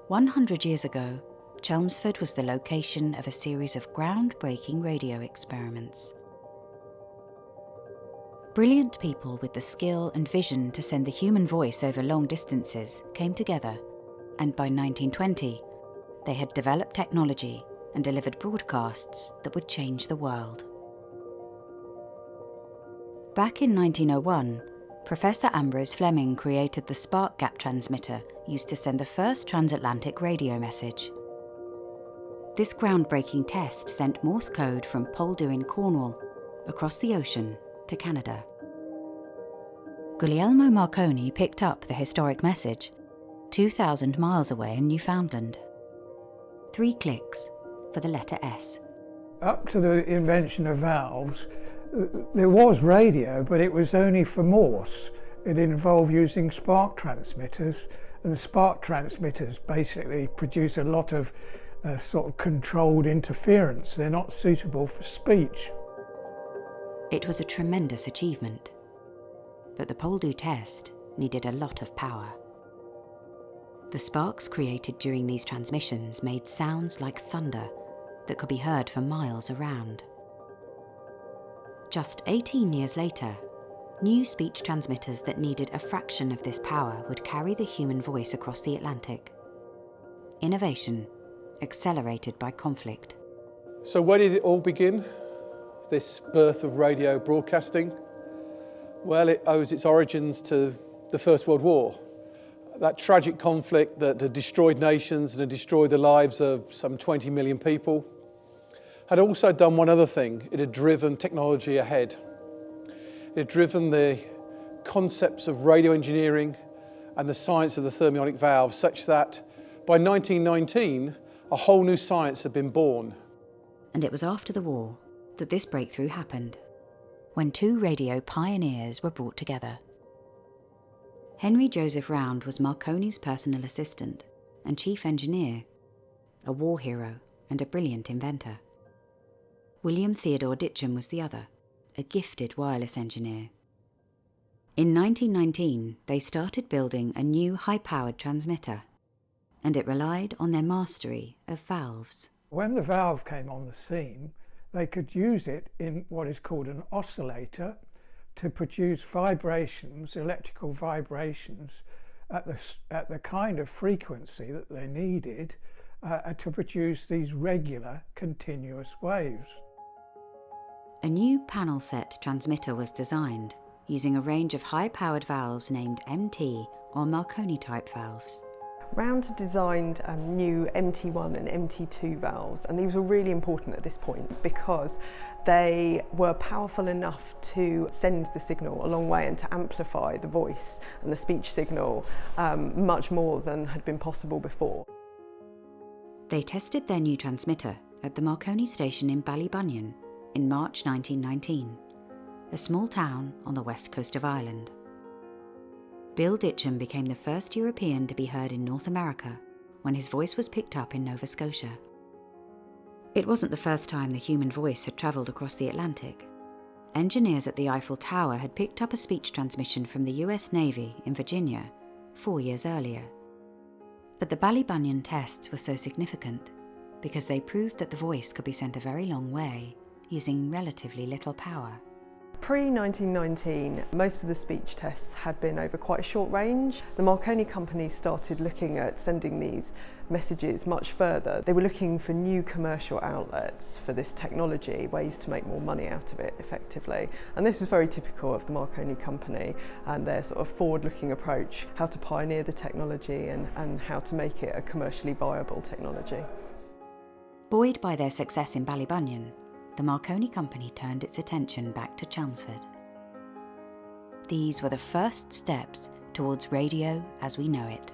100 years ago, Chelmsford was the location of a series of groundbreaking radio experiments. Brilliant people with the skill and vision to send the human voice over long distances came together, and by 1920, they had developed technology and delivered broadcasts that would change the world. Back in 1901, Professor Ambrose Fleming created the spark gap transmitter used to send the first transatlantic radio message. This groundbreaking test sent Morse code from Poldhu in Cornwall across the ocean to Canada. Guglielmo Marconi picked up the historic message 2,000 miles away in Newfoundland. 3 clicks for the letter S. Up to the invention of valves, there was radio, but it was only for Morse. It involved using spark transmitters, and the spark transmitters basically produce a lot of sort of controlled interference. They're not suitable for speech. It was a tremendous achievement, but the Poldhu test needed a lot of power. The sparks created during these transmissions made sounds like thunder that could be heard for miles around. Just 18 years later, new speech transmitters that needed a fraction of this power would carry the human voice across the Atlantic. Innovation accelerated by conflict. So where did it all begin, this birth of radio broadcasting? Well, it owes its origins to the First World War. That tragic conflict that had destroyed nations and had destroyed the lives of some 20 million people had also done one other thing. It had driven technology ahead. It had driven the concepts of radio engineering and the science of the thermionic valve such that by 1919, a whole new science had been born. And it was after the war that this breakthrough happened, when 2 radio pioneers were brought together. Henry Joseph Round was Marconi's personal assistant and chief engineer, a war hero and a brilliant inventor. William Theodore Ditcham was the other, a gifted wireless engineer. In 1919, they started building a new high-powered transmitter, and it relied on their mastery of valves. When the valve came on the scene, they could use it in what is called an oscillator to produce vibrations, electrical vibrations, at the kind of frequency that they needed to produce these regular, continuous waves. A new panel set transmitter was designed using a range of high-powered valves named MT or Marconi-type valves. Round had designed new MT1 and MT2 valves, and these were really important at this point because they were powerful enough to send the signal a long way and to amplify the voice and the speech signal much more than had been possible before. They tested their new transmitter at the Marconi station in Ballybunion in March 1919, a small town on the west coast of Ireland. Bill Ditcham became the first European to be heard in North America when his voice was picked up in Nova Scotia. It wasn't the first time the human voice had travelled across the Atlantic. Engineers at the Eiffel Tower had picked up a speech transmission from the US Navy in Virginia 4 years earlier. But the Ballybunion tests were so significant because they proved that the voice could be sent a very long way using relatively little power. Pre-1919, most of the speech tests had been over quite a short range. The Marconi company started looking at sending these messages much further. They were looking for new commercial outlets for this technology, ways to make more money out of it effectively. And this was very typical of the Marconi company and their sort of forward-looking approach, how to pioneer the technology and how to make it a commercially viable technology. Buoyed by their success in Ballybunion, the Marconi company turned its attention back to Chelmsford. These were the first steps towards radio as we know it.